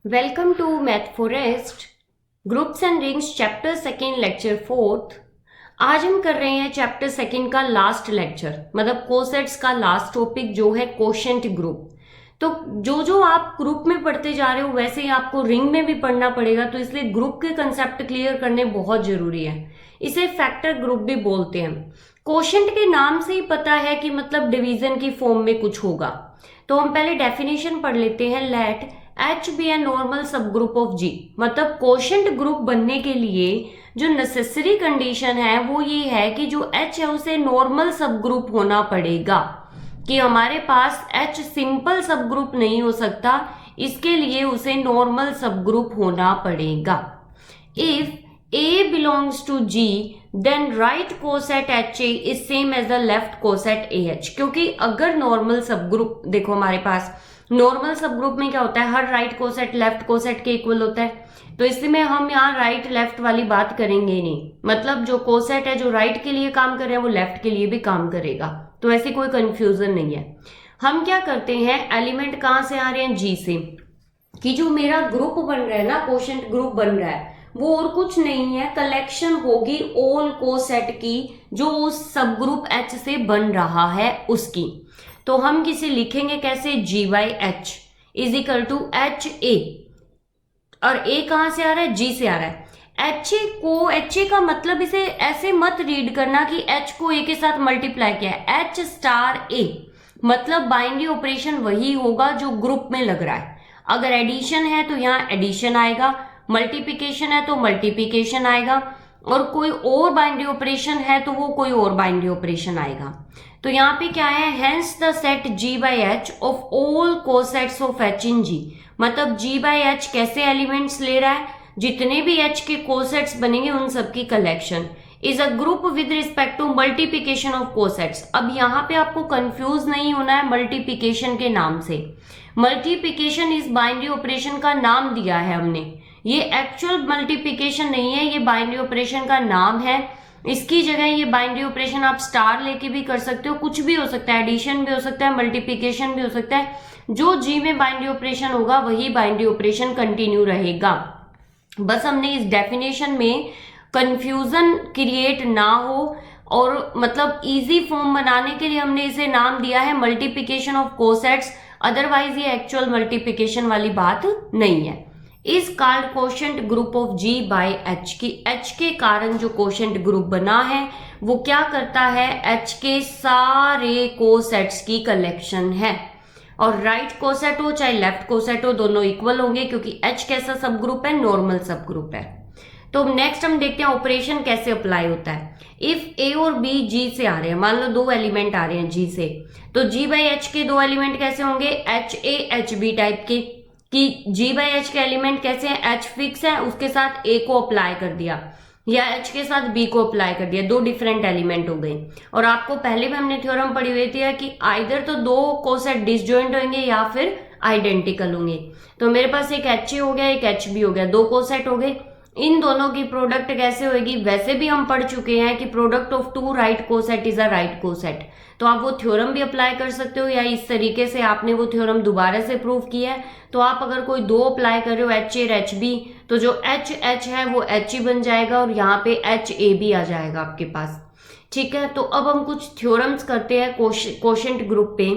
Welcome to Math Forest groups and rings chapter second lecture fourth. आज हम कर रहे हैं चैप्टर सेकेंड का लास्ट लेक्चर, मतलब कोसेट्स का लास्ट टॉपिक जो है कोशेंट ग्रुप। तो जो आप ग्रुप में पढ़ते जा रहे हो वैसे ही आपको रिंग में भी पढ़ना पड़ेगा, तो इसलिए ग्रुप के कंसेप्ट क्लियर करने बहुत जरूरी है। इसे फैक्टर ग्रुप भी बोलते हैं। कोशेंट के नाम से ही पता है कि मतलब डिवीजन की फॉर्म में कुछ होगा। तो हम पहले डेफिनेशन पढ़ लेते हैं। Let H be a normal subgroup of G, मतलब कोशेंट ग्रुप बनने के लिए जो नेसेसरी कंडीशन है वो ये है कि जो H है उसे नॉर्मल सब ग्रुप होना पड़ेगा, कि हमारे पास H सिंपल सब ग्रुप नहीं हो सकता, इसके लिए उसे नॉर्मल सब ग्रुप होना पड़ेगा। If A belongs to G then right coset HA is same as the left coset AH, क्योंकि अगर नॉर्मल सब ग्रुप देखो हमारे पास नॉर्मल सब ग्रुप में क्या होता है, हर राइट कोसेट लेफ्ट कोसेट के इक्वल होता है, तो इसमें हम यहाँ राइट लेफ्ट वाली बात करेंगे नहीं। मतलब जो कोसेट है जो राइट के लिए काम कर रहे हैं वो लेफ्ट के लिए भी काम करेगा, तो ऐसी कोई कंफ्यूजन नहीं है। हम क्या करते हैं, एलिमेंट कहाँ से आ रहे हैं, जी से, कि जो मेरा ग्रुप बन रहा है ना, कोशेंट ग्रुप बन रहा है, वो और कुछ नहीं है, कलेक्शन होगी ऑल कोसेट की जो उस सब ग्रुप H से बन रहा है उसकी। तो हम किसे लिखेंगे कैसे, G by H is equal to H A, और A कहां से आ रहा है, G से आ रहा है। HA का मतलब इसे ऐसे मत रीड करना कि H को A के साथ मल्टीप्लाई किया है, H स्टार A, मतलब बाइनरी ऑपरेशन वही होगा जो ग्रुप में लग रहा है। अगर एडिशन है तो यहाँ एडिशन आएगा, मल्टीप्लिकेशन है तो मल्टीप्लिकेशन आएगा, और कोई और बाइनरी ऑपरेशन है तो वो कोई और बाइनरी ऑपरेशन आएगा। तो यहाँ पे क्या है, hence the set G by H of all cosets of H in G, मतलब G बाई H कैसे एलिमेंट्स ले रहा है, जितने भी H के कोसेट्स बनेंगे उन सबकी collection is a group with respect to multiplication of cosets. अब यहाँ पे आपको कंफ्यूज नहीं होना है मल्टीप्लिकेशन के नाम से। मल्टीप्लिकेशन इस बाइनरी ऑपरेशन का नाम दिया है हमने, ये एक्चुअल मल्टीप्लिकेशन नहीं है, ये बाइनरी ऑपरेशन का नाम है। इसकी जगह ये बाइनरी ऑपरेशन आप स्टार लेके भी कर सकते हो, कुछ भी हो सकता है, एडिशन भी हो सकता है, मल्टीप्लिकेशन भी हो सकता है। जो जी में बाइनरी ऑपरेशन होगा वही बाइनरी ऑपरेशन कंटिन्यू रहेगा। बस हमने इस डेफिनेशन में कंफ्यूजन क्रिएट ना हो और मतलब इजी फॉर्म बनाने के लिए हमने इसे नाम दिया है मल्टीप्लिकेशन ऑफ कोसेट्स, अदरवाइज ये एक्चुअल मल्टीप्लिकेशन वाली बात नहीं है। Is called quotient group of G by H, की H के कारण जो कोशेंट ग्रुप बना है वो क्या करता है, H के सारे कोसेट्स की कलेक्शन है, और राइट कोसेट हो चाहे लेफ्ट कोसेट हो दोनों इक्वल होंगे, क्योंकि H कैसा सब ग्रुप है, नॉर्मल सब ग्रुप है। तो नेक्स्ट हम देखते हैं ऑपरेशन कैसे अप्लाई होता है। इफ A और B G से आ रहे हैं, मान लो दो एलिमेंट आ रहे हैं G से, तो G बाई H के दो एलिमेंट कैसे होंगे, HA HB टाइप के, कि G बाई H के एलिमेंट कैसे हैं, H फिक्स है उसके साथ A को अप्लाई कर दिया, या H के साथ B को अप्लाई कर दिया, दो डिफरेंट एलिमेंट हो गए। और आपको पहले भी हमने थ्योरम पढ़ी हुई थी कि आइदर तो दो कोसेट डिसजॉइंट होंगे या फिर आइडेंटिकल होंगे। तो मेरे पास एक HA हो गया एक HB हो गया, दो कोसेट हो गए, इन दोनों की प्रोडक्ट कैसे होगी, वैसे भी हम पढ़ चुके हैं कि product of two right coset is a right coset. तो आप वो थ्योरम भी अप्लाई कर सकते हो, या इस तरीके से आपने वो थ्योरम दोबारा से प्रूव किया है, तो आप अगर कोई दो अप्लाई कर रहे हो HA और HB, तो जो H है वो HE बन जाएगा और यहाँ पे HAB आ जाएगा आपके पास। ठीक है, तो अब हम कुछ थ्योरम्स करते हैं कोशेंट ग्रुप पे,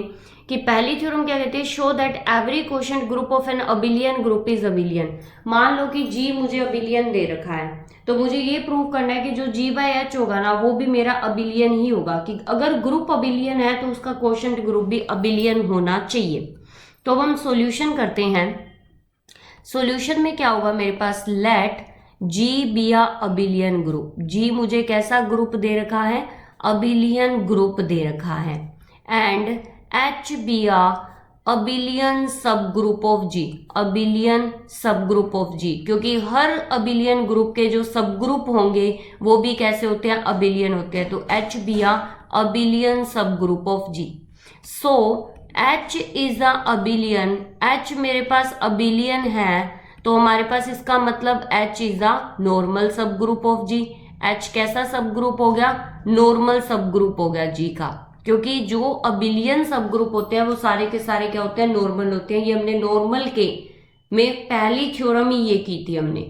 कि पहली थ्योरम क्या कहती है, show that every quotient group of an abelian group is abelian. मान लो कि G मुझे अबिलियन दे रखा है, तो मुझे ये प्रूव करना है कि जो G बाई H होगा ना वो भी मेरा अबिलियन ही होगा, कि अगर ग्रुप अबिलियन है तो उसका कोशेंट ग्रुप भी अबिलियन होना चाहिए। तो अब हम सॉल्यूशन करते हैं। सॉल्यूशन में क्या होगा, मेरे पास let G be a abelian group, G मुझे कैसा ग्रुप दे रखा है, अबिलियन ग्रुप दे रखा है, and H B a abelian सब ग्रुप ऑफ G, अबिलियन सब ग्रुप ऑफ G, क्योंकि हर अबिलियन ग्रुप के जो सब ग्रुप होंगे वो भी कैसे होते हैं, अबिलियन होते हैं। तो H बी अ अबिलियन सब group of G। So H is a abelian, H मेरे पास अबिलियन है, तो हमारे पास इसका मतलब H is a normal subgroup of G। H कैसा सब ग्रुप हो गया, नॉर्मल सब ग्रुप हो गया G का, क्योंकि जो अबिलियन सब ग्रुप होते हैं वो सारे के सारे क्या होते हैं, नॉर्मल होते हैं। ये हमने नॉर्मल के में पहली थ्योरम ही ये की थी हमने।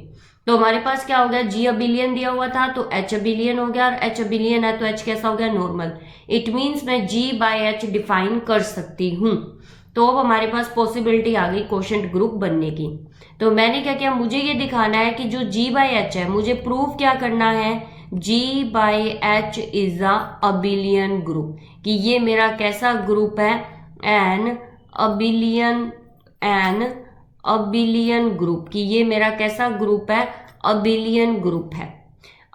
तो हमारे पास क्या हो गया, जी अबिलियन दिया हुआ था तो एच अबिलियन हो गया, और एच अबिलियन है तो एच कैसा हो गया, नॉर्मल। इट मीन्स मैं जी बाय एच डिफाइन कर सकती हूं। तो अब हमारे पास पॉसिबिलिटी आ गई क्वोशंट ग्रुप बनने की। तो मैंने क्या किया, मुझे ये दिखाना है कि जो जी बाय एच है, मुझे प्रूव क्या करना है, G by H is a abelian group, कि ये मेरा कैसा ग्रुप है, एन अबिलियन ग्रुप, कि ये मेरा कैसा ग्रुप है, अबिलियन ग्रुप है।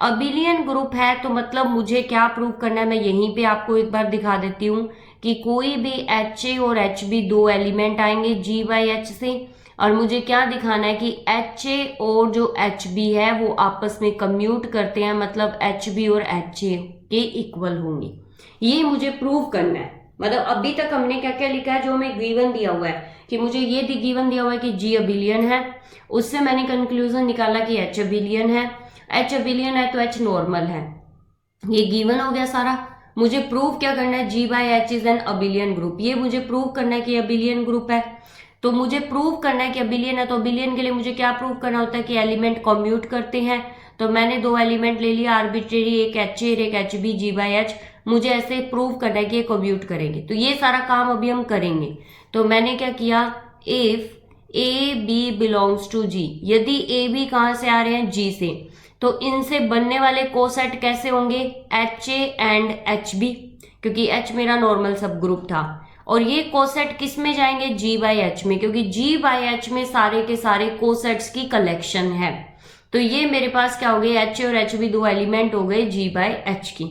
अबिलियन ग्रुप है तो मतलब मुझे क्या प्रूव करना है, मैं यहीं पे आपको एक बार दिखा देती हूँ कि कोई भी एच ए और एच बी दो एलिमेंट आएंगे जी बाई एच से, और मुझे क्या दिखाना है कि एच ए और जो एच बी है वो आपस में कम्यूट करते हैं, मतलब एच बी और एच ए के इक्वल होंगे। ये मुझे प्रूव करना है। मतलब अभी तक हमने क्या क्या लिखा है, जो हमें गिवन दिया हुआ है कि मुझे ये गिवन दिया हुआ है कि जी अबिलियन है, उससे मैंने कंक्लूजन निकाला कि एच अबिलियन है। एच अबिलियन है तो एच नॉर्मल है, ये गिवन हो गया सारा। मुझे प्रूव क्या करना है, G by H is an abelian group, ये मुझे प्रूव करना है कि अबिलियन ग्रुप है। तो मुझे प्रूव करना है कि अबिलियन है, तो अबिलियन के लिए मुझे क्या प्रूव करना होता है कि एलिमेंट कम्यूट करते हैं। तो मैंने दो एलिमेंट ले लिया आर्बिट्रेरी, एक एच ए एक H B, G by H. मुझे ऐसे प्रूव करना है कि ये कम्यूट करेंगे, तो ये सारा काम अभी हम करेंगे। तो मैंने क्या किया, if A B belongs to G, यदि ए बी कहां से आ रहे हैं, जी से, तो इनसे बनने वाले कोसेट कैसे होंगे, H A and H B, क्योंकि एच मेरा नॉर्मल सब ग्रुप था। और ये कोसेट किस में जाएंगे, जी बाई एच में, क्योंकि जी बाई एच में सारे के सारे कोसेट्स की कलेक्शन है। तो ये मेरे पास क्या हो गए, एच ए और एच बी दो एलिमेंट हो गए जी बाई एच की।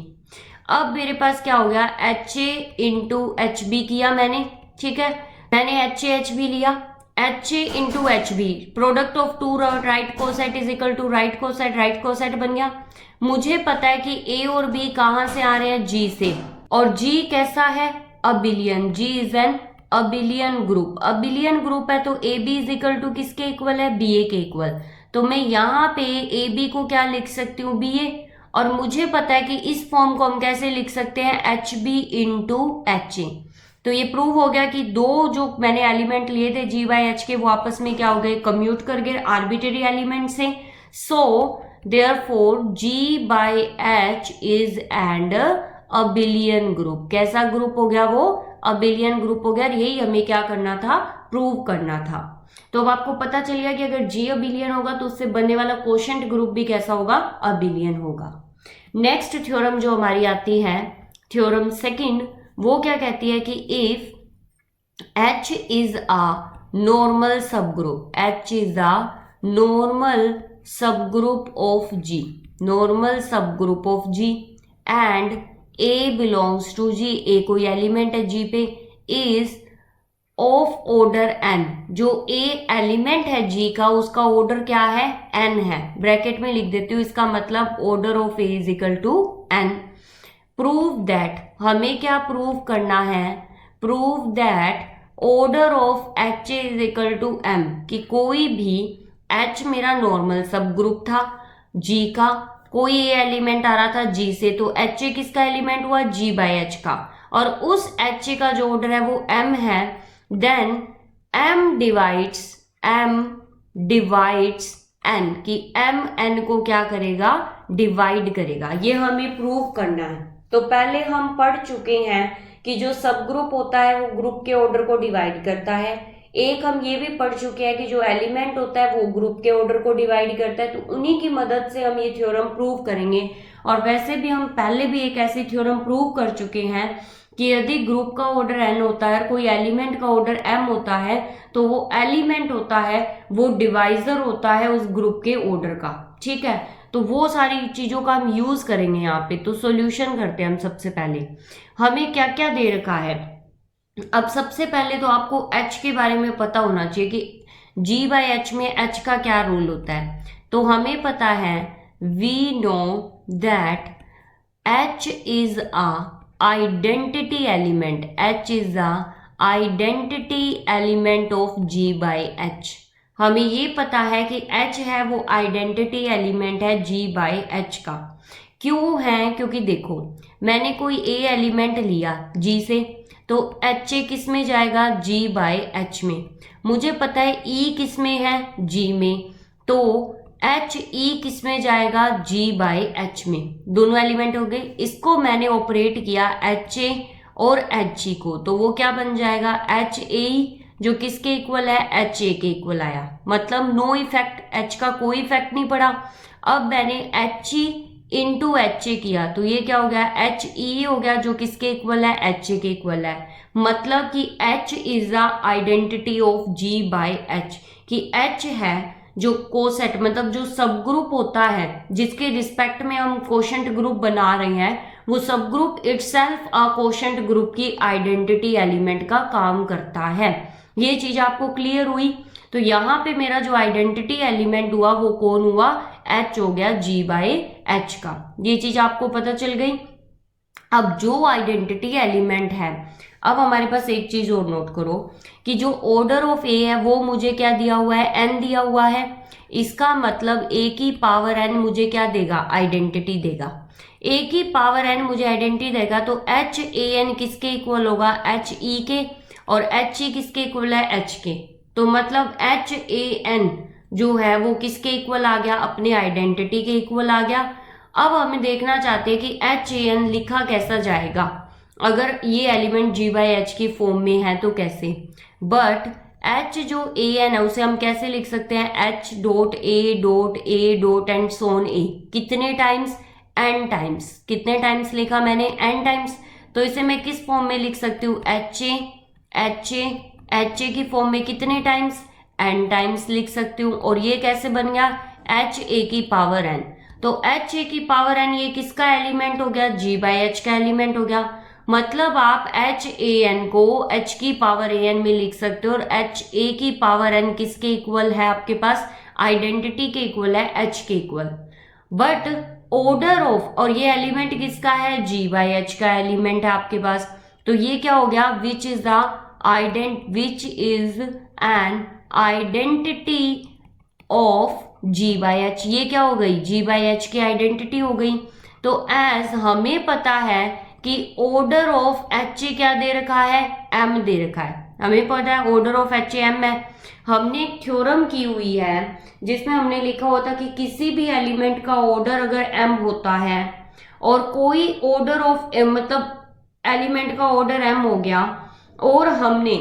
अब मेरे पास क्या हो गया, H A into H B किया मैंने, ठीक है, मैंने एच एच बी लिया, H A into H B, product of two right coset is equal to right coset बन गया। मुझे पता है कि ए और बी कहां से आ रहे हैं, जी से, और जी कैसा है, abelian, G is an abelian group. Abelian group है तो A B is equal to किसके इक्वल है, बी ए के इक्वल। तो मैं यहाँ पे ए बी को क्या लिख सकती हूँ, बी ए, और मुझे पता है कि इस फॉर्म को हम कैसे लिख सकते हैं, H B into H A. तो ये प्रूव हो गया कि दो जो मैंने एलिमेंट लिए थे जी बाई एच के, वो आपस में क्या हो गए, कम्यूट कर गए आर्बिट्रेरी एलिमेंट से। So therefore G by H is and abelian group. कैसा ग्रुप हो गया वो, अबिलियन ग्रुप हो गया। यही हमें क्या करना था, प्रूव करना था। तो अब आपको पता चल गया कि अगर जी अबिलियन होगा तो उससे बनने वाला कोशेंट ग्रुप भी कैसा होगा, अबिलियन होगा। नेक्स्ट थ्योरम जो हमारी आती है, थ्योरम सेकंड, वो क्या कहती है कि if H is a normal subgroup, H is a normal subgroup of G, normal subgroup of G, and A belongs to G, A कोई एलिमेंट है G पे, इज ऑफ ऑर्डर n, जो A element है G का उसका order क्या है, n है। ब्रैकेट में लिख देती हूँ, इसका मतलब order of A is equal to n। Prove that, हमें क्या प्रूव करना है, prove that order of H is equal to M, कि कोई भी एच मेरा नॉर्मल सब ग्रुप था जी का, कोई ए एलिमेंट आ रहा था जी से, तो एच ए किसका एलिमेंट हुआ, जी बाई एच का, और उस एच ए का जो ऑर्डर है वो एम है। देन एम डिवाइड्स एन, कि एम एन को क्या करेगा, डिवाइड करेगा। ये हमें प्रूव करना है। तो पहले हम पढ़ चुके हैं कि जो सब ग्रुप होता है वो ग्रुप के ऑर्डर को डिवाइड करता है। एक हम ये भी पढ़ चुके हैं कि जो एलिमेंट होता है वो ग्रुप के ऑर्डर को डिवाइड करता है। तो उन्हीं की मदद से हम ये थ्योरम प्रूव करेंगे। और वैसे भी हम पहले भी एक ऐसी थ्योरम प्रूव कर चुके हैं कि यदि ग्रुप का ऑर्डर n होता है, कोई एलिमेंट का ऑर्डर m होता है, तो वो एलिमेंट होता है, वो डिवाइजर होता है उस ग्रुप के ऑर्डर का, ठीक है। तो वो सारी चीजों का हम यूज करेंगे यहाँ पे। तो सॉल्यूशन करते हैं हम। सबसे पहले हमें क्या क्या दे रखा है। अब सबसे पहले तो आपको h के बारे में पता होना चाहिए कि g बाई एच में h का क्या रोल होता है। तो हमें पता है, we know that h is a identity element, h is a identity element of g by H. हमें ये पता है कि H है वो आइडेंटिटी एलिमेंट है G बाई H का। क्यों है, क्योंकि देखो मैंने कोई A एलिमेंट लिया G से, तो H किस में जाएगा, G बाई H में। मुझे पता है ई किस में है, जी में, तो एच ई किस में जाएगा, जी बाई एच में। दोनों एलिमेंट हो गए। इसको मैंने ऑपरेट किया एच ए और एच जी को, तो वो क्या बन जाएगा, एच ए जो किसके इक्वल है, एच ए के इक्वल आया। मतलब नो इफेक्ट, एच का कोई इफेक्ट नहीं पड़ा। अब मैंने एच ई इंटू एच ए किया तो ये क्या हो गया, एच ई हो गया जो किसके इक्वल है, एच ए के इक्वल है। मतलब कि H is the identity of G by H, कि एच है जो कोसेट मतलब जो सब ग्रुप होता है जिसके रिस्पेक्ट में हम कोशेंट ग्रुप बना रहे हैं, वो सब group itself a quotient group की आइडेंटिटी एलिमेंट का काम करता है। ये चीज आपको क्लियर हुई। तो यहाँ पे मेरा जो आइडेंटिटी एलिमेंट हुआ वो कौन हुआ, एच हो गया जी बाई एच का। ये चीज आपको पता चल गई। अब जो आइडेंटिटी एलिमेंट है, अब हमारे पास एक चीज और नोट करो कि जो ऑर्डर ऑफ ए है वो मुझे क्या दिया हुआ है, एन दिया हुआ है। इसका मतलब ए की पावर एन मुझे क्या देगा, आइडेंटिटी देगा। ए की पावर एन मुझे आइडेंटिटी देगा तो एच ए एन किसके इक्वल होगा, एच ई के, और एच ई किसके इक्वल है, एच के। तो मतलब एच ए एन जो है वो किसके इक्वल आ गया, अपने आइडेंटिटी के इक्वल आ गया। अब हमें देखना चाहते हैं कि एच ए एन लिखा कैसा जाएगा, अगर ये एलिमेंट जी बाई एच की फॉर्म में है तो कैसे। बट एच जो ए एन है उसे हम कैसे लिख सकते हैं, H dot A dot and so on A, कितने टाइम्स, एन टाइम्स। कितने टाइम्स लिखा मैंने, एन टाइम्स। तो इसे मैं किस फॉर्म में लिख सकती हूँ, एच ए की फॉर्म में कितने टाइम्स, एन टाइम्स लिख सकती हूँ। और ये कैसे बन गया, एच ए की पावर एन। तो एच ए की पावर एन ये किसका एलिमेंट हो गया, जी बाई एच का एलिमेंट हो गया। मतलब आप एच ए एन को एच की पावर ए एन में लिख सकते हो, और एच ए की पावर एन किसके इक्वल है आपके पास, आइडेंटिटी के इक्वल है, एच के इक्वल। बट ऑर्डर ऑफ, और ये एलिमेंट किसका है, जी बाई एच का एलिमेंट है आपके पास। तो ये क्या हो गया, which is an identity of G by H. ये क्या हो गई, जी बाई एच की आइडेंटिटी हो गई। तो एज हमें पता है कि ऑर्डर ऑफ एच ए क्या दे रखा है, एम दे रखा है। हमें पता है order of H A M है। हमने एक थ्योरम की हुई है जिसमें हमने लिखा होता कि किसी भी एलिमेंट का ऑर्डर अगर एम होता है और कोई ऑर्डर ऑफ एम मतलब एलिमेंट का ऑर्डर एम हो गया, और हमने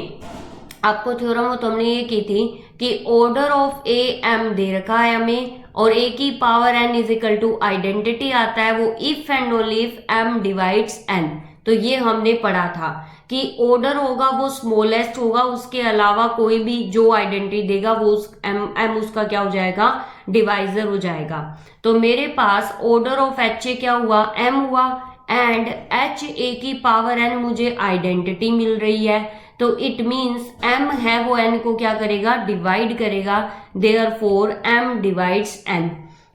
आपको थ्योरम हो तो हमने ये की थी कि ऑर्डर ऑफ ए एम दे रखा है हमें, और ए की power N is equal to identity आता है वो if and only if M divides N. तो ये हमने पढ़ा था कि ऑर्डर होगा वो स्मॉलेस्ट होगा, उसके अलावा कोई भी जो आइडेंटिटी देगा वो उस एम उसका क्या हो जाएगा, डिवाइजर हो जाएगा। तो मेरे पास ऑर्डर ऑफ एच ए क्या हुआ, एम हुआ, एंड एच ए की पावर एन मुझे आइडेंटिटी मिल रही है। तो इट मीन्स एम है वो एन को क्या करेगा, डिवाइड करेगा। Therefore M divides N,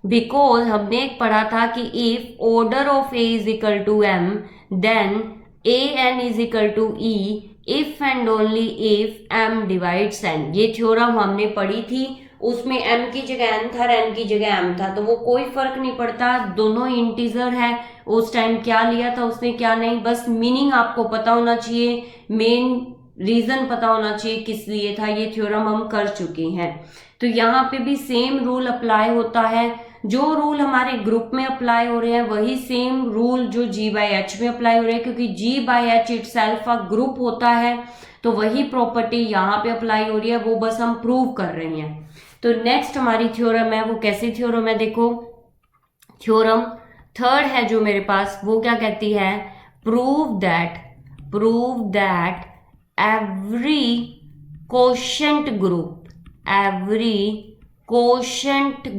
because हमने एक पढ़ा था कि if order of A is equal to M then A N is equal to E, if and only if M divides N. ये थ्योरम हमने पढ़ी थी, उसमें m की जगह n था, n की जगह m था, तो वो कोई फर्क नहीं पड़ता, दोनों इंटीजर है। उस टाइम क्या लिया था उसने क्या नहीं, बस मीनिंग आपको पता होना चाहिए, मेन रीजन पता होना चाहिए किस लिए था। ये थ्योरम हम कर चुके हैं। तो यहाँ पे भी सेम रूल अप्लाई होता है, जो रूल हमारे ग्रुप में अप्लाई हो रहे हैं वही सेम रूल जो जी बाई एच में अप्लाई हो रहे हैं, क्योंकि G by H itself a group होता है। तो वही प्रॉपर्टी यहाँ पे अप्लाई हो रही है, वो बस हम प्रूव कर रहे हैं। तो नेक्स्ट हमारी थ्योरम है, वो कैसी थ्योरम है, देखो थ्योरम थर्ड है जो मेरे पास, वो क्या कहती है, prove that every quotient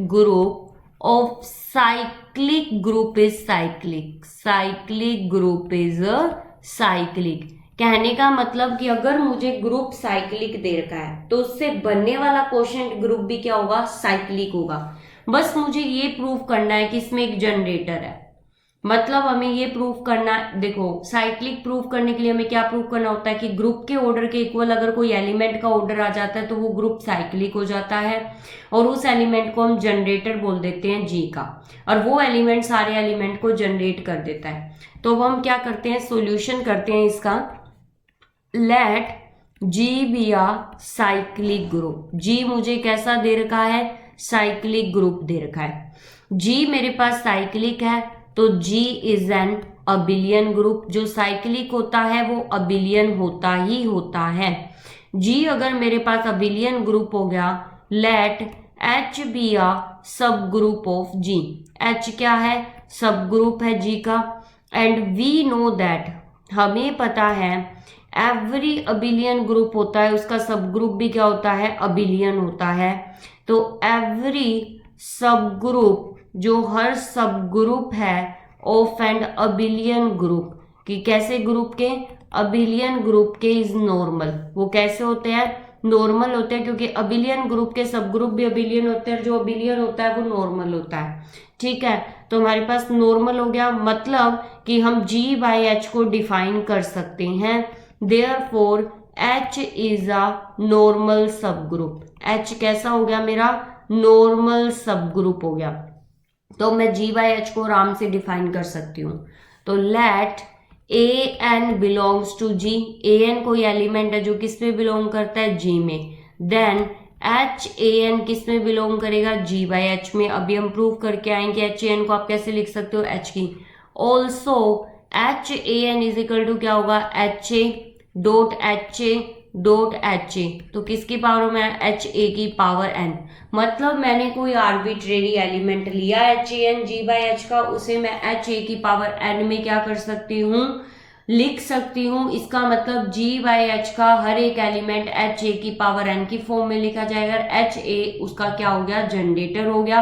group of cyclic group is cyclic. कहने का मतलब कि अगर मुझे ग्रुप साइक्लिक दे रखा है तो उससे बनने वाला कोशेंट ग्रुप भी क्या होगा, साइक्लिक होगा। बस मुझे ये प्रूव करना है कि इसमें एक जनरेटर है। मतलब हमें ये प्रूव करना, देखो साइक्लिक प्रूव करने के लिए हमें क्या प्रूव करना होता है कि ग्रुप के ऑर्डर के इक्वल अगर कोई एलिमेंट का ऑर्डर आ जाता है तो वो ग्रुप साइक्लिक हो जाता है, और उस एलिमेंट को हम जनरेटर बोल देते हैं जी का, और वो एलिमेंट सारे एलिमेंट को जनरेट कर देता है। तो अब हम क्या करते हैं, सोल्यूशन करते हैं इसका। लेट जी भी आ साइक्लिक ग्रुप। जी मुझे कैसा दे रखा है, साइक्लिक ग्रुप दे रखा है। जी मेरे पास साइक्लिक है तो जी इज एन अबिलियन ग्रुप। जो साइक्लिक होता है वो अबिलियन होता ही होता है। जी अगर मेरे पास अबिलियन ग्रुप हो गया, late H B a subgroup of ji. H क्या है, सब ग्रुप है जी का। एंड वी नो दैट, हमें पता है एवरी अबिलियन ग्रुप होता है, उसका सब ग्रुप भी क्या होता है, अबिलियन होता है। तो एवरी सब ग्रुप, जो हर सब ग्रुप है ऑफ एंड अबिलियन ग्रुप, कि कैसे ग्रुप के, अबिलियन ग्रुप के, इज नॉर्मल। वो कैसे होते हैं, नॉर्मल होते हैं, क्योंकि अबिलियन ग्रुप के सब ग्रुप भी अबिलियन होते हैं, जो अबिलियन होता है वो नॉर्मल होता है। ठीक है, तो हमारे पास नॉर्मल हो गया, मतलब कि हम जी बाई एच को डिफाइन कर सकते हैं। Therefore H is a normal subgroup। H कैसा हो गया मेरा, नॉर्मल सब ग्रुप हो गया। तो मैं जी बाई एच को आराम से डिफाइन कर सकती हूँ। तो let A N belongs to G. A N कोई एलिमेंट है जो किस में बिलोंग करता है, जी में। देन एच ए एन किस में बिलोंग करेगा, जी बाई एच में। अभी हम प्रूव करके आएंगे एच ए एन को आप कैसे लिख सकते हो, एच की। Also H A N is equal to क्या होगा, H A dot H A dot H A. तो किसकी पावर में, एच ए की पावर एन। मतलब मैंने कोई आर्बिट्रेरी एलिमेंट लिया H A N G by H का, उसे मैं एच ए की पावर एन में क्या कर सकती हूँ, लिख सकती हूँ। इसका मतलब जी बाई एच का हर एक एलिमेंट एच ए की पावर एन की फॉर्म में लिखा जाएगा। एच ए उसका क्या हो गया, जनरेटर हो गया,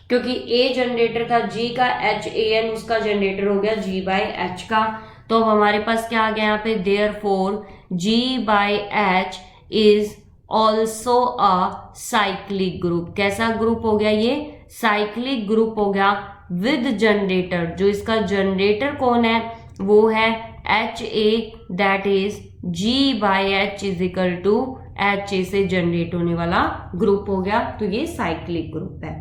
क्योंकि ए जनरेटर था जी का, एच ए एन उसका जनरेटर हो गया जी बाई एच का। तो अब हमारे पास क्या आ गया यहाँ पे, therefore G by H is also a cyclic group. कैसा ग्रुप हो गया ये, साइक्लिक ग्रुप हो गया विद जनरेटर। जो इसका जनरेटर कौन है, वो है H A, that is G by H is equal to H A से जनरेट होने वाला ग्रुप हो गया। तो ये साइक्लिक ग्रुप है।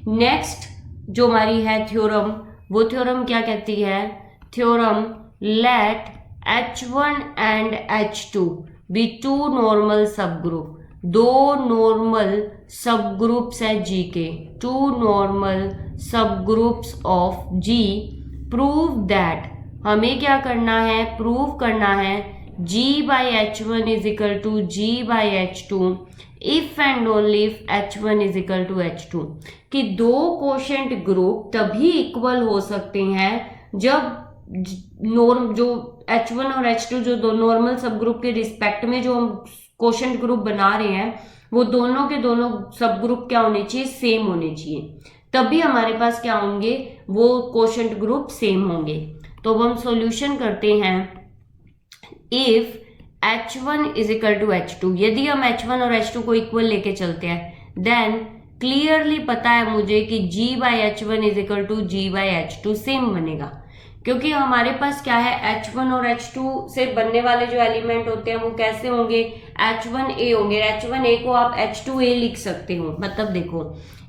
नेक्स्ट जो हमारी है थ्योरम, वो थ्योरम क्या कहती है, theorem let H1 and H2 be two normal subgroup। दो नॉर्मल सब ग्रुप्स है जी के, two normal subgroups of G. Prove that, हमें क्या करना है, प्रूव करना है G by H one is equal to G by H two if and only if H one is equal to H two. कि दो quotient group तभी equal हो सकते हैं जब नॉर्म जो H1 और H2 जो दो नॉर्मल सब ग्रुप के रिस्पेक्ट में जो हम कोशेंट ग्रुप बना रहे हैं, वो दोनों के दोनों सब ग्रुप क्या होने चाहिए, सेम होने चाहिए। तभी हमारे पास क्या होंगे, वो कोशेंट ग्रुप सेम होंगे। तो अब हम सॉल्यूशन करते हैं। If H1 is equal to H2, यदि हम H1 और H2 को इक्वल लेके चलते हैं, देन क्लियरली पता है मुझे कि G by H1 is equal to G by H2 same बनेगा। क्योंकि हमारे पास क्या है, H1 और H2 से बनने वाले जो एलिमेंट होते हैं वो कैसे होंगे, H1A होंगे। H1A को आप H2A लिख सकते हो। मतलब देखो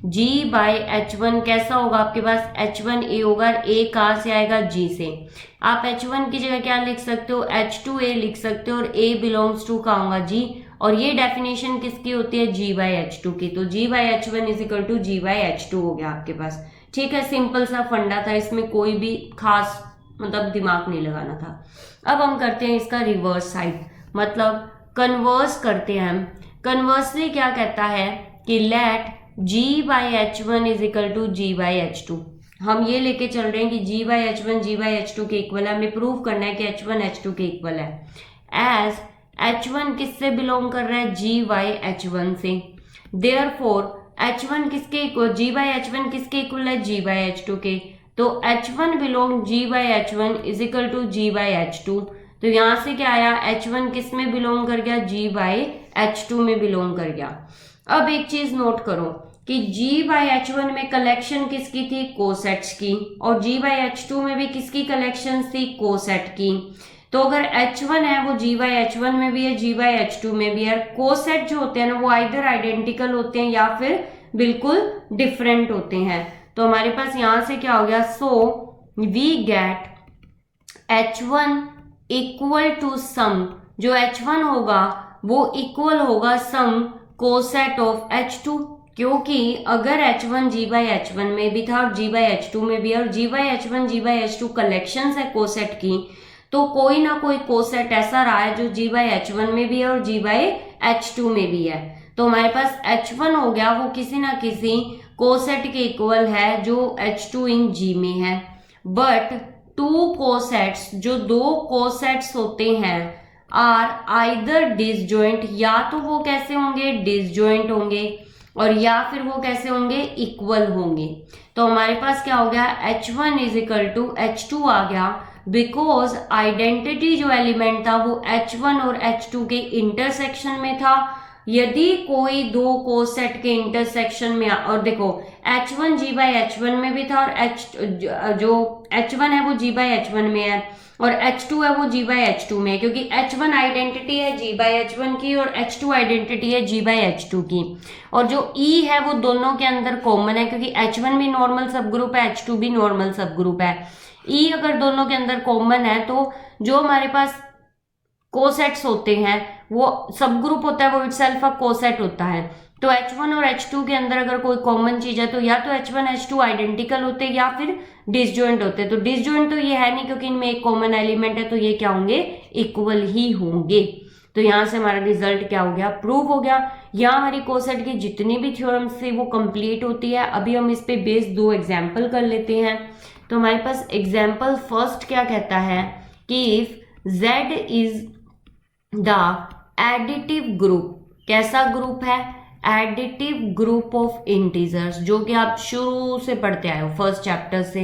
G बाई H1 कैसा होगा, आपके पास H1A होगा, A कहाँ से आएगा, G से। आप H1 की जगह क्या लिख सकते हो, H2A लिख सकते हो, और A बिलोंग्स टू कहाँ होगा, G। और ये डेफिनेशन किसकी होती है, G बाई H2 की। तो G by H1 is equal to G by H2 हो गया आपके पास। ठीक है, सिंपल सा फंडा था, इसमें कोई भी खास मतलब दिमाग नहीं लगाना था। अब हम करते हैं इसका रिवर्स साइड, मतलब कन्वर्स करते हैं हम। कन्वर्सली क्या कहता है कि let G by H one is equal to G by H two. हम ये लेके चल रहे हैं कि G by H one G by H two के इक्वल है। हमें प्रूव करना है कि एच वन एच टू के इक्वल है। एज एच वन किससे बिलोंग कर रहा है, जी बाई एच वन से। देयरफॉर H1 किसके इक्वल, G बाई H1 किसके इक्वल है, G बाई H2 के। तो H1 belong G by H1 is equal to G by H2। तो यहां से क्या आया, H1 किस में बिलोंग कर गया, G बाई H2 में बिलोंग कर गया। अब एक चीज नोट करो कि G बाई H1 में कलेक्शन किसकी थी, कोसेट्स की, और G बाई H2 में भी किसकी कलेक्शन थी, कोसेट की। तो अगर H1 है वो G बाई H1 में भी है, G बाई H2 में भी है। कोसेट जो होते हैं ना वो आइदर आइडेंटिकल होते हैं या फिर बिल्कुल डिफरेंट होते हैं। तो हमारे पास यहां से क्या हो गया, so we get H1 equal to some. जो H1 होगा वो इक्वल होगा सम कोसेट ऑफ H2, क्योंकि अगर H1 G/H1 में भी था और G/H2 में भी, और G/H1 G/H2 कलेक्शंस है कोसेट की, तो कोई ना कोई कोसेट ऐसा रहा है जो G/H1 में भी है और G/H2 में भी है। तो हमारे पास H1 हो गया वो किसी ना किसी कोसेट के इक्वल है जो H2 इन G में है। बट टू कोसेट्स, जो दो कोसेट्स होते हैं, आर आइदर डिसजॉइंट, या तो वो कैसे होंगे, डिसजॉइंट होंगे, और या फिर वो कैसे होंगे, इक्वल होंगे। तो हमारे पास क्या हो गया, H1 is equal to H2 आ गया, बिकॉज आइडेंटिटी जो एलिमेंट था वो H1 और H2 के इंटरसेक्शन में था। यदि कोई दो कोसेट के इंटरसेक्शन में, और देखो H1 G/H1 में भी था, और जो H1 है वो G/H1 में है, और H2 है वो G/H2 में है, क्योंकि H1 आइडेंटिटी है G/H1 की और H2 आइडेंटिटी है G/H2 की। और जो E है वो दोनों के अंदर कॉमन है, क्योंकि H1 भी नॉर्मल सब ग्रुप है, H2 भी नॉर्मल सब ग्रुप है। E अगर दोनों के अंदर कॉमन है तो जो हमारे पास कोसेट्स होते हैं, वो सब ग्रुप होता है, वो इटसेल्फ अ कोसेट होता है। तो H1 और H2 के अंदर अगर कोई कॉमन चीज है तो या तो H1 H2 आइडेंटिकल होते हैं या फिर डिसजॉइंट होते हैं। तो डिसजॉइंट तो ये है नहीं, क्योंकि इनमें एक कॉमन एलिमेंट है, तो ये क्या होंगे, इक्वल ही होंगे। तो यहां से हमारा रिजल्ट क्या हो गया, प्रूव हो गया। यहाँ हमारी कोसेट की जितनी भी थ्योरम्स थी वो कंप्लीट होती है। अभी हम इस पे बेस्ड दो एग्जाम्पल कर लेते हैं। तो हमारे पास एग्जाम्पल फर्स्ट क्या कहता है कि if Z is the additive group, कैसा ग्रुप है, एडिटिव ग्रुप ऑफ इंटीजर्स, जो कि आप शुरू से पढ़ते आए हो फर्स्ट चैप्टर से,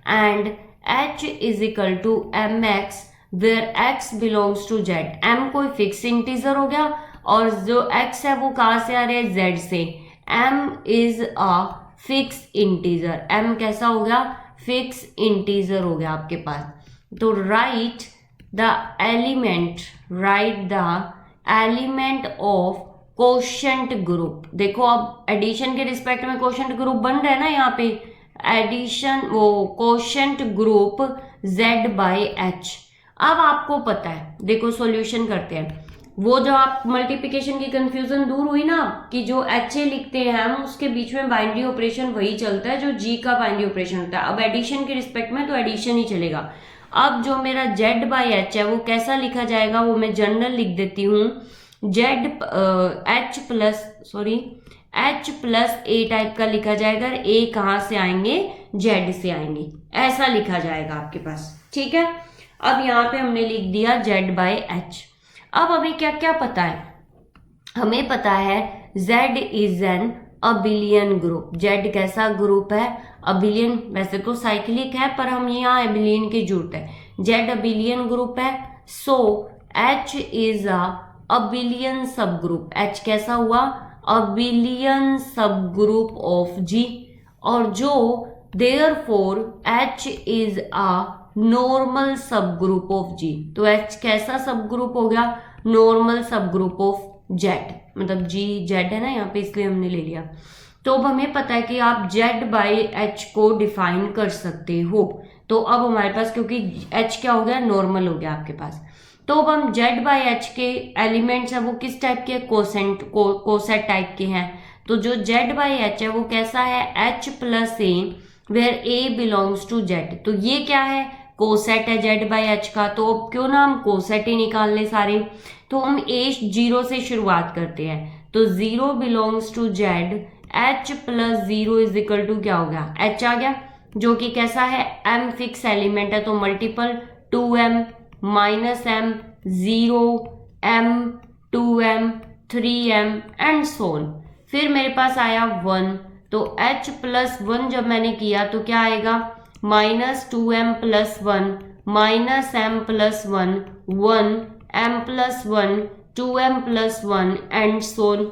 and H is equal to mx where x belongs to z। m कोई फिक्स इंटीजर हो गया और जो x है वो कहाँ से आ रहा है, z से। m is a fix integer, m कैसा हो गया, फिक्स इंटीजर हो गया आपके पास। तो right the element of quotient group. देखो अब एडिशन के रिस्पेक्ट में कोशेंट ग्रुप बन रहा है ना, यहाँ पे एडिशन वो कोशेंट ग्रुप Z/H। अब आपको पता है, देखो सॉल्यूशन करते हैं। वो जो आप मल्टीप्लिकेशन की कंफ्यूजन दूर हुई ना, कि जो HA लिखते हैं हम, उसके बीच में बाइनरी ऑपरेशन वही चलता है जो G का बाइनरी ऑपरेशन होता है। अब एडिशन के रिस्पेक्ट में तो एडिशन ही चलेगा। अब जो मेरा Z/H है वो कैसा लिखा जाएगा, वो मैं जनरल लिख देती हूँ, H+A टाइप का लिखा जाएगा। A कहाँ से आएंगे, Z से आएंगे, ऐसा लिखा जाएगा आपके पास, ठीक है। अब यहाँ पे हमने लिख दिया Z/H। अब हमें क्या क्या पता है, हमें पता है Z is an abelian group. Z कैसा ग्रुप है, अबिलियन। वैसे तो साइक्लिक है पर हम यहाँ अबिलियन की जरूरत है। Z अबिलियन ग्रुप है, सो H इज अ अबिलियन सब ग्रुप। H कैसा हुआ, अबिलियन सब ग्रुप ऑफ G। और जो therefore H is a normal subgroup of G। तो H कैसा सब ग्रुप हो गया, normal subgroup of Z। मतलब G Z है ना यहाँ पे, इसलिए हमने ले लिया। तो अब हमें पता है कि आप Z/H को डिफाइन कर सकते हो। तो अब हमारे पास, क्योंकि H क्या हो गया, नॉर्मल हो गया आपके पास, तो अब हम Z/H के एलिमेंट्स है वो किस टाइप के, कोसेट टाइप के हैं। तो जो Z/H है वो कैसा है, H+A where A belongs to Z। तो ये क्या है, कोसेट है Z/H का। तो अब क्यों ना हम कोसेट ही निकाल ले सारे। तो हम A0 से शुरुआत करते हैं। तो 0 belongs to Z, H+0 is equal to क्या हो गया, H आ गया, जो कि कैसा है, M फिक्स एलिमेंट है। तो multiple 2M -M 0 M 2M 3M and so on. फिर मेरे पास आया 1, तो H+1 जब मैंने किया तो क्या आएगा, -2M + 1 -M+1 1 M+1 2M + 1 and so on.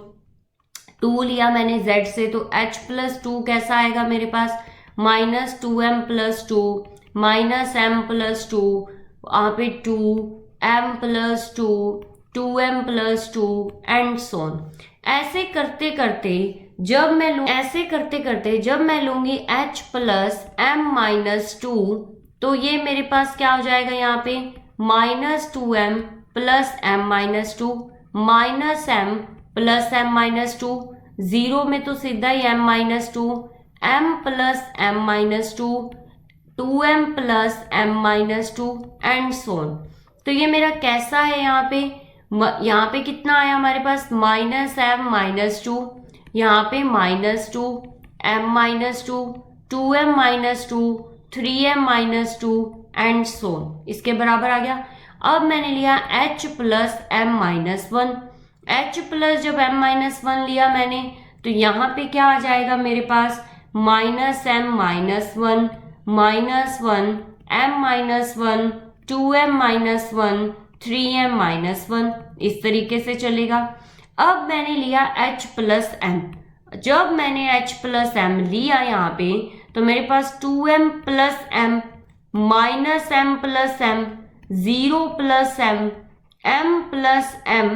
2 लिया मैंने Z से, तो H+2 कैसा आएगा मेरे पास, -2M + 2 -M+2, वहाँ पे 2 M+2 2M + 2 and so on. ऐसे करते करते जब मैं लूंगी H+M-2, तो ये मेरे पास क्या हो जाएगा यहाँ पे, -2M + M-2 minus m plus m minus two, zero में तो सीधा ही m minus two, m plus m minus two, two m plus m minus two and so on. तो ये मेरा कैसा है, यहाँ पे कितना आया हमारे पास, माइनस एम माइनस टू, यहाँ पे minus two, m minus two, two m minus two, three m minus two and so on, इसके बराबर आ गया। अब मैंने लिया h plus m minus one, h plus जब एम माइनस वन लिया मैंने, तो यहाँ पे क्या आ जाएगा मेरे पास, minus m minus one, minus one, m minus one, two m minus one, three m minus one, इस तरीके से चलेगा। अब मैंने लिया h प्लस एम, जब मैंने h प्लस एम लिया यहाँ पे, तो मेरे पास two m plus m, minus m plus m, zero plus m, m plus m,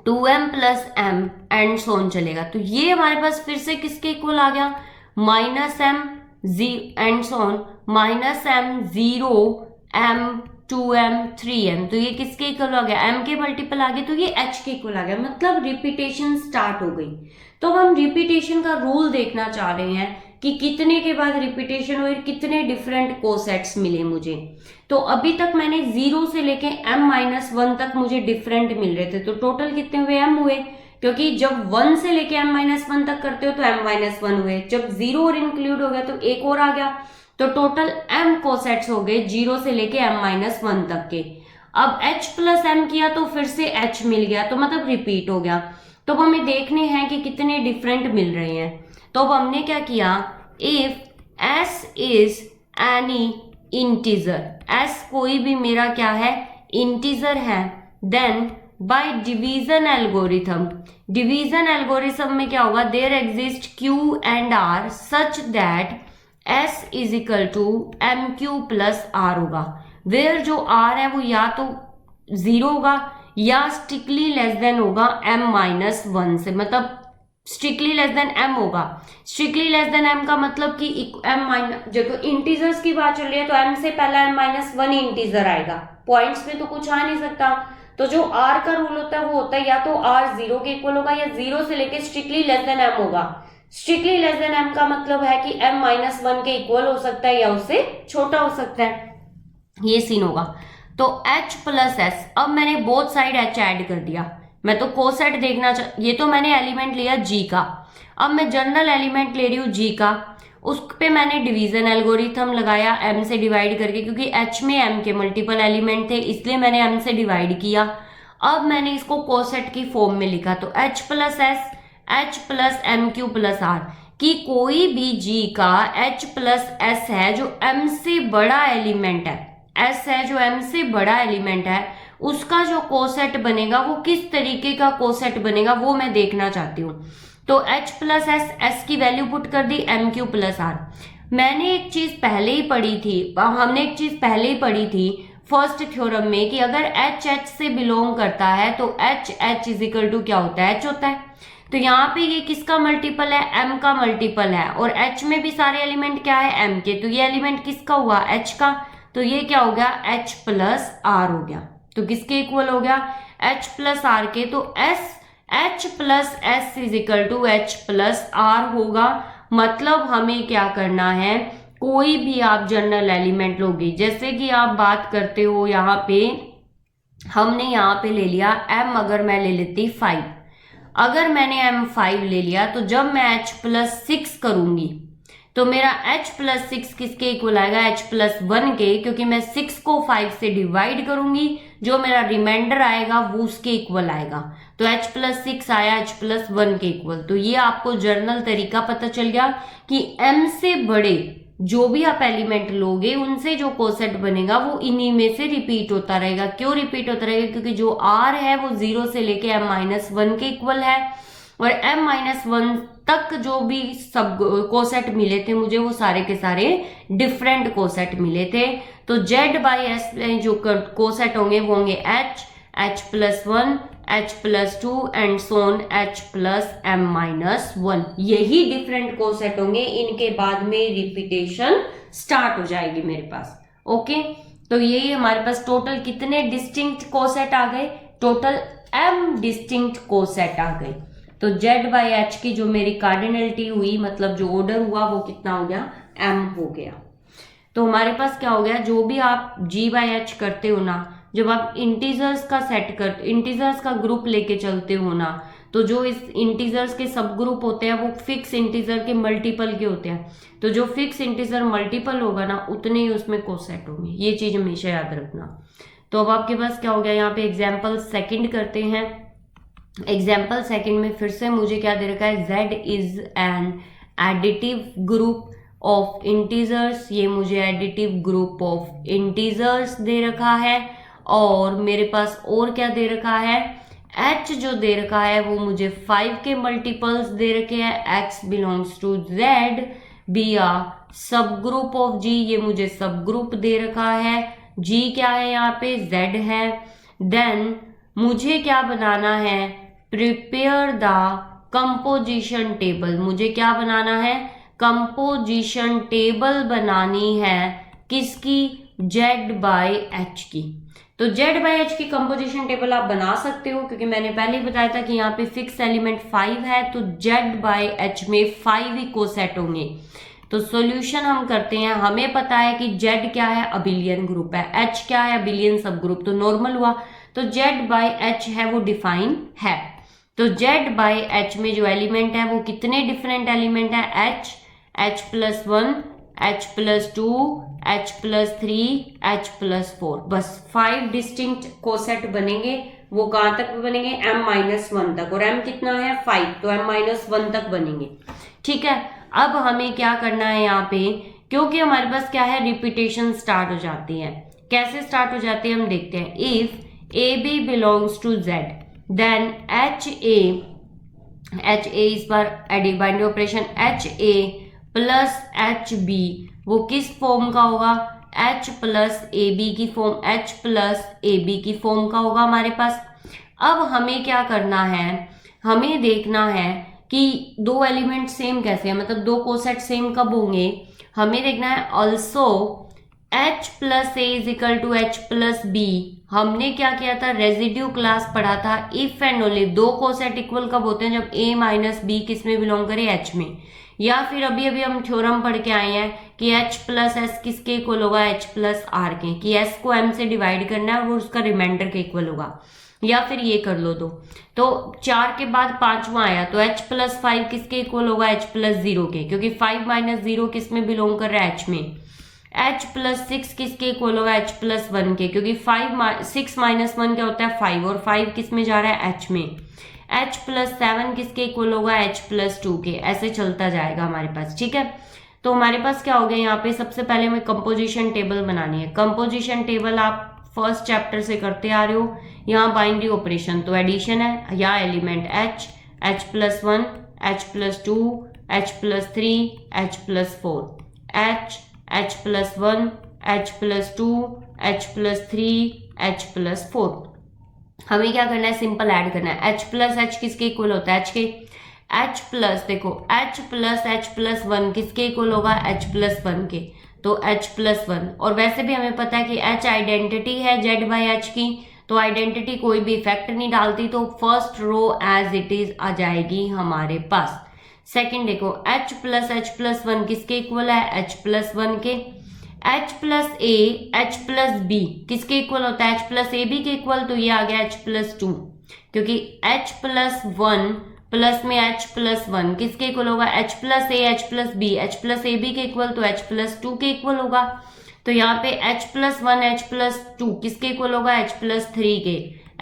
two m plus m and so on चलेगा। तो ये हमारे पास फिर से किसके इक्वल आ गया, माइनस एम जी and so on, minus M, zero, M, two M, three M, तो ये किसके इक्वल आ गया, एम के मल्टीपल आ गए, तो ये एच के इक्वल आ गया, मतलब रिपीटेशन स्टार्ट हो गई। तो अब हम रिपीटेशन का रूल देखना चाह रहे हैं कि कितने के बाद रिपीटेशन हुई, कितने डिफरेंट कोसेट्स मिले मुझे। तो अभी तक मैंने जीरो से लेके एम माइनस वन तक मुझे डिफरेंट मिल रहे थे, तो टोटल कितने हुए, एम हुए, क्योंकि जब वन से लेके एम माइनस वन तक करते हो तो एम माइनस वन हुए, जब जीरो और इंक्लूड हो गया तो एक और आ गया, तो टोटल एम कोसेट्स हो गए जीरो से लेके एम माइनस वन तक के। अब एच प्लस एम किया तो फिर से एच मिल गया, तो मतलब रिपीट हो गया। तो अब हमें देखने हैं कि कितने डिफरेंट मिल रहे हैं। तो अब हमने क्या किया, if S is any integer, S कोई भी मेरा क्या है, इंटीजर है, then by division algorithm, division algorithm में क्या होगा, there exist Q and R such that S is equal to M Q plus R होगा, वेयर जो आर है वो या तो जीरो होगा या स्ट्रिक्टली लेस देन होगा एम माइनस वन से, मतलब स्ट्रिक्टली लेस देन एम होगा। स्ट्रिक्टली लेस देन एम का मतलब कि एम माइनस, देखो इंटीजर्स की बात चल रही है तो एम से पहला एम माइनस वन इंटीजर आएगा, पॉइंट्स में तो कुछ आ नहीं सकता। तो जो आर का रूल होता है वो होता है या तो आर जीरो के इक्वल होगा या जीरो से लेके स्ट्रिक्टली लेस देन एम होगा। स्ट्रिक्टली लेस देन एम का मतलब है कि एम माइनस वन के इक्वल हो सकता है या उससे छोटा हो सकता है, ये सीन होगा। तो h प्लस एस, अब मैंने बोथ साइड h ऐड कर दिया, मैं तो कोसेट देखना ये तो मैंने एलिमेंट लिया g का, अब मैं जनरल एलिमेंट ले रही हूँ g का, उस पे मैंने डिवीजन एल्गोरिथम लगाया m से डिवाइड करके, क्योंकि h में m के मल्टीपल एलिमेंट थे इसलिए मैंने m से डिवाइड किया। अब मैंने इसको कोसेट की फॉर्म में लिखा, तो h plus S, h plus M Q plus R, कि कोई भी g का h प्लस एस है जो m से बड़ा एलिमेंट है, s है जो m से बड़ा एलिमेंट है, उसका जो कोसेट बनेगा वो किस तरीके का कोसेट बनेगा वो मैं देखना चाहती हूँ। तो h प्लस एस, एस की वैल्यू पुट कर दी एम क्यू प्लस आर। मैंने एक चीज पहले ही पढ़ी थी, हमने एक चीज पहले ही पढ़ी थी फर्स्ट थ्योरम में कि अगर h h से बिलोंग करता है तो h h is equal to क्या होता है, h होता है। तो यहाँ पे ये किसका मल्टीपल है, m का मल्टीपल है, और h में भी सारे एलिमेंट क्या है, m के, तो ये एलिमेंट किसका हुआ, h का, तो ये क्या हो गया, h प्लस r हो गया। तो किसके इक्वल हो गया, h प्लस r के, तो h plus S is equal to h plus r होगा। मतलब हमें क्या करना है, कोई भी आप जनरल एलिमेंट लोगे, जैसे कि आप बात करते हो यहाँ पे, हमने यहाँ पे ले लिया m, अगर मैं ले लेती 5, अगर मैंने m5 ले लिया तो जब मैं h प्लस 6 करूंगी तो मेरा h प्लस 6 किसके इक्वल आएगा, h प्लस 1 के, क्योंकि मैं 6 को 5 से डिवाइड करूंगी, जो मेरा रिमाइंडर आएगा वो उसके इक्वल आएगा। तो h प्लस 6 आया h प्लस 1 के इक्वल। तो ये आपको जर्नल तरीका पता चल गया कि m से बड़े जो भी आप एलिमेंट लोगे उनसे जो कोसेट बनेगा वो इन्हीं में से रिपीट होता रहेगा। क्यों रिपीट होता रहेगा, क्योंकि जो r है वो 0 से लेके m माइनस 1 के इक्वल है, और m माइनस 1 तक जो भी सब कोसेट मिले थे मुझे वो सारे के सारे डिफरेंट कोसेट मिले थे। तो z बाई एस जो कोसेट होंगे वो होंगे h plus 1, h plus 2 and so on h plus m minus 1, यही डिफरेंट कोसेट होंगे। इनके बाद में रिपीटेशन स्टार्ट हो जाएगी मेरे पास। ओके, तो यही हमारे पास टोटल कितने डिस्टिंक्ट कोसेट आ गए, टोटल m डिस्टिंक्ट कोसेट आ गई। तो z बाई एच की जो मेरी कार्डिनलिटी हुई, मतलब जो ऑर्डर हुआ, वो कितना हो गया, m हो गया। तो हमारे पास क्या हो गया, जो भी आप g बाई एच करते हो ना, जब आप इंटीजर्स का सेट करते, इंटीजर्स का ग्रुप लेके चलते हो ना, तो जो इस इंटीजर्स के सब ग्रुप होते हैं वो फिक्स इंटीजर के मल्टीपल के होते हैं। तो जो फिक्स इंटीजर मल्टीपल होगा ना, उतने ही उसमें कोसेट होंगे। ये चीज हमेशा याद रखना। तो अब आपके पास क्या हो गया, यहाँ पे एग्जाम्पल सेकंड करते हैं। एग्जाम्पल सेकंड में फिर से मुझे क्या दे रखा है, z is an additive group of integers. ये मुझे एडिटिव ग्रुप ऑफ इंटीजर्स दे रखा है। और मेरे पास और क्या दे रखा है, h जो दे रखा है वो मुझे 5 के मल्टीपल्स दे रखे हैं। x belongs to z, be a subgroup of g, ये मुझे सब ग्रुप दे रखा है। g क्या है, यहाँ पे z है। देन मुझे क्या बनाना है, प्रिपेयर द कंपोजिशन टेबल। मुझे क्या बनाना है, कंपोजिशन टेबल बनानी है। किसकी, z बाई एच की। तो z बाई एच की कंपोजिशन टेबल आप बना सकते हो, क्योंकि मैंने पहले ही बताया था कि यहाँ पे फिक्स एलिमेंट 5 है, तो z बाई एच में 5 ही कोसेट होंगे। तो सॉल्यूशन हम करते हैं। हमें पता है कि z क्या है, अबिलियन ग्रुप है, h क्या है, अबिलियन सब ग्रुप, तो नॉर्मल हुआ। तो z बाई एच है वो डिफाइन है। तो z बाई एच में जो एलिमेंट है वो कितने डिफरेंट एलिमेंट है, h plus 1, h plus 2, h plus 3, h plus 4, बस 5 डिस्टिंक्ट कोसेट बनेंगे। वो कहां तक बनेंगे, m माइनस 1 तक, और m कितना है 5, तो m माइनस 1 तक बनेंगे। ठीक है, अब हमें क्या करना है यहाँ पे, क्योंकि हमारे पास क्या है, रिपीटेशन स्टार्ट हो जाती है। कैसे स्टार्ट हो जाती है हम देखते हैं। If AB belongs to Z, then HA इस बार additive binding operation, HA plus HB वो किस फॉर्म का होगा, H प्लस AB की फॉर्म, H प्लस AB की फॉर्म का होगा हमारे पास। अब हमें क्या करना है, हमें देखना है कि दो एलिमेंट सेम कैसे हैं, मतलब दो कोसेट सेम कब होंगे। हमें देखना है also H plus A is equal to H plus B. हमने क्या किया था, रेजिड्यू क्लास पढ़ा था। इफ एंड ओनली दो कोसेट इक्वल कब होते हैं, जब a माइनस बी किस में बिलोंग करे, H में। या फिर अभी अभी हम थ्योरम पढ़ के आए हैं कि H प्लस एस किसके इक्वल होगा, H प्लस आर के, कि S को M से डिवाइड करना है और वो उसका रिमाइंडर के इक्वल होगा। या फिर ये कर लो दो, तो 4 के बाद 5वां आया, तो H प्लस 5 किसके इक्वल होगा, H प्लस 0 के, क्योंकि 5 माइनस 0 किस में बिलोंग कर रहा है, H में। H प्लस 6 किसके इक्वल होगा, H प्लस 1 के, क्योंकि 6 माइनस 1 क्या होता है 5, और 5 किस में जा रहा है, H में। H प्लस 7 किसके इक्वल होगा, H प्लस 2 के। ऐसे चलता जाएगा हमारे पास। ठीक है, तो हमारे पास क्या हो गया, यहाँ पे सबसे पहले हमें कंपोजिशन टेबल बनानी है। कंपोजिशन टेबल आप फर्स्ट चैप्टर से करते आ रहे हो। यहाँ बाइनरी ऑपरेशन तो एडिशन है, यहाँ element H plus 1, H plus 2, H plus 3, H plus 4, H plus 1, H plus 2, H plus 3, H plus 4। हमें क्या करना है, सिंपल ऐड करना है। H प्लस H किसके इक्वल होता है, H के। H प्लस देखो H प्लस 1 किसके इक्वल होगा, H प्लस 1 के, तो H प्लस 1। और वैसे भी हमें पता है कि H आइडेंटिटी है Z बाई एच की, तो आइडेंटिटी कोई भी इफेक्ट नहीं डालती, तो first row as it is आ जाएगी हमारे पास। सेकंड देखो H प्लस 1 किसके इक्वल है, H प्लस 1 के। H plus A H plus B किसके इक्वल होता है, H प्लस ए बी के इक्वल, तो ये आ गया H प्लस 2, क्योंकि H प्लस 1 प्लस में H प्लस 1 किसके इक्वल होगा, H plus A H plus B, H plus A B के इक्वल, तो H प्लस 2 के इक्वल होगा। तो यहाँ पे H प्लस 1 H प्लस 2 किसके इक्वल होगा, H प्लस 3 के,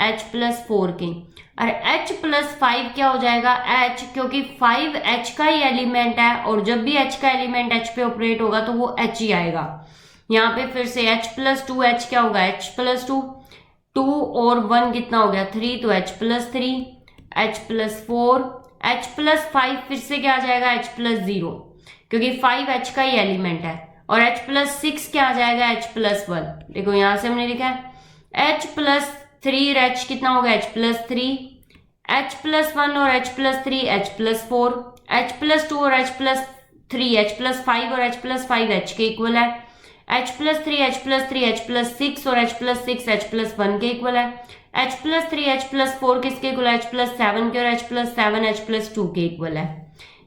H प्लस 4 के। और H प्लस 5 क्या हो जाएगा, H, क्योंकि 5 H का ही एलिमेंट है, और जब भी H का एलिमेंट H पे ऑपरेट होगा तो वो H ही आएगा। यहाँ पे फिर से H प्लस 2 H क्या होगा, H प्लस 2, 2 और 1 कितना हो गया 3, तो H plus 3, H plus 4, H plus 5 फिर से क्या आ जाएगा, H प्लस 0, क्योंकि 5 H का ही एलिमेंट है। और H प्लस 6 क्या आ जाएगा, H प्लस 1। देखो यहां से हमने लिखा है H प्लस 3 H कितना होगा, H प्लस 3, H प्लस 1 और H plus 3 H plus 4, H plus 2 और H प्लस 3 H प्लस 5 और H प्लस 5 H के इक्वल है। H plus 3 H plus 3 H plus 6 और H प्लस 6 H प्लस 1 के equal है। H+3 H+4 किसके equal है? H+7 के, और H+7 H+2 के इक्वल है।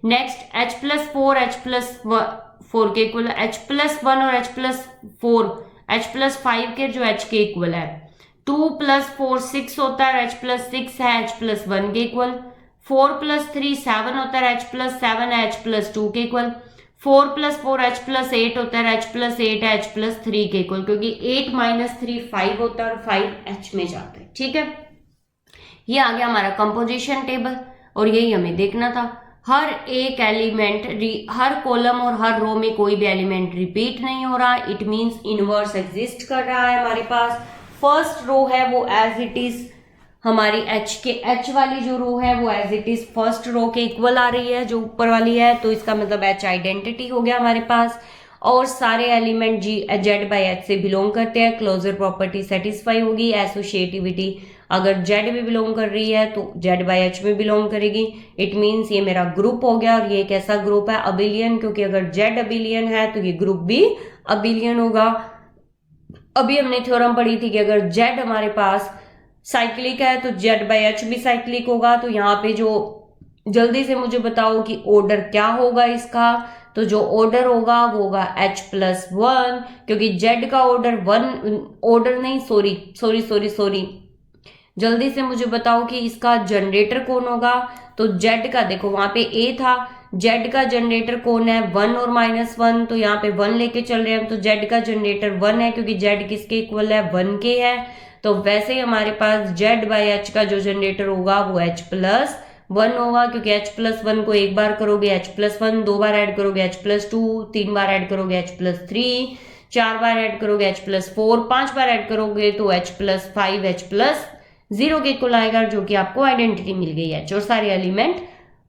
नेक्स्ट H+4 H+4 के इक्वल है, H+1 और H+4 H+5 के जो H के इक्वल है। 2 + 4 6 होता है, H+6 है H+1 के इक्वल। 4 + 3 7 होता है, H+7 है H+2 के इक्वल। 4 + 4 H+8 होता है, H+8 है H+3 के इक्वल, क्योंकि 8 - 3 5 होता है और 5 H में जाता है। ठीक है, ये आ गया हमारा कंपोजिशन टेबल और यही हमें देखना था। हर एक एलिमेंट, हर कॉलम और हर रो में कोई भी एलिमेंट रिपीट नहीं हो रहा, इट मींस इनवर्स एग्जिस्ट कर रहा है हमारे पास। फर्स्ट रो है वो एज इट इज हमारी एच वाली जो रो है वो as it is first row के इक्वल आ रही है जो ऊपर वाली है, तो इसका मतलब एच आइडेंटिटी हो गया हमारे पास। और सारे एलिमेंट जेड बाई एच से बिलोंग करते हैं, क्लोजर प्रॉपर्टी सेटिस्फाई होगी। एसोसिएटिविटी अगर जेड भी बिलोंग कर रही है तो जेड बाई एच में बिलोंग करेगी, इट मीन्स ये मेरा ग्रुप हो गया। और ये कैसा ग्रुप है? अबिलियन, क्योंकि अगर जेड अबिलियन है तो ये ग्रुप भी अबिलियन होगा। अभी हमने थ्योरम पढ़ी थी कि अगर जेड हमारे पास साइक्लिक है तो जेड बाई एच भी साइक्लिक होगा। तो यहाँ पे जो जल्दी से मुझे बताओ कि ऑर्डर क्या होगा इसका, तो जो ऑर्डर होगा वो होगा H+1, क्योंकि जेड का ऑर्डर सॉरी जल्दी से मुझे बताओ कि इसका जनरेटर कौन होगा। तो जेड का देखो वहां पे ए था, जेड का जनरेटर कौन है? 1 और -1, तो यहाँ पे 1 लेके चल रहे हैं, तो जेड का जनरेटर 1 है, क्योंकि जेड किसके इक्वल है? 1 के है। तो वैसे ही हमारे पास जेड बाई एच का जो जनरेटर होगा वो H+1 होगा, क्योंकि H+1 को एक बार करोगे H+1, 2 बार ऐड करोगे H+2, 3 बार ऐड करोगे H+3, 4 बार ऐड करोगे H+4, 5 बार ऐड करोगे तो H+5 H+0 के इक्वल आएगा, जो कि आपको आइडेंटिटी मिल गई है। और सारे एलिमेंट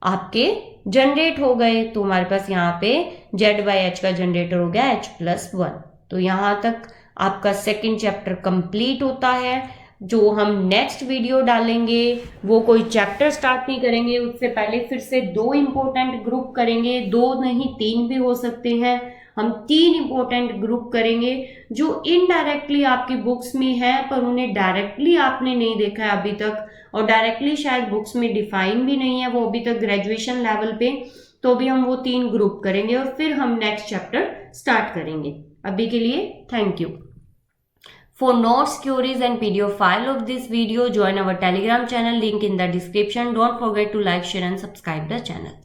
आपके जनरेट हो गए, तो हमारे पास यहाँ पे जेड बाई एच का जनरेटर हो गया H+1। तो यहाँ तक आपका सेकंड चैप्टर कंप्लीट होता है। जो हम नेक्स्ट वीडियो डालेंगे वो कोई चैप्टर स्टार्ट नहीं करेंगे, उससे पहले फिर से 2 इंपॉर्टेंट ग्रुप करेंगे, 2 नहीं 3 भी हो सकते हैं। हम 3 इंपॉर्टेंट ग्रुप करेंगे जो इनडायरेक्टली आपकी बुक्स में है, पर उन्हें डायरेक्टली आपने नहीं देखा है अभी तक, और डायरेक्टली शायद बुक्स में डिफाइन भी नहीं है वो अभी तक ग्रेजुएशन लेवल पे। तो भी हम वो 3 ग्रुप करेंगे और फिर हम नेक्स्ट चैप्टर स्टार्ट करेंगे। अभी के लिए thank you. For notes, queries and PDF file of this video, join our Telegram channel, link in the description. Don't forget to like, share and subscribe the channel.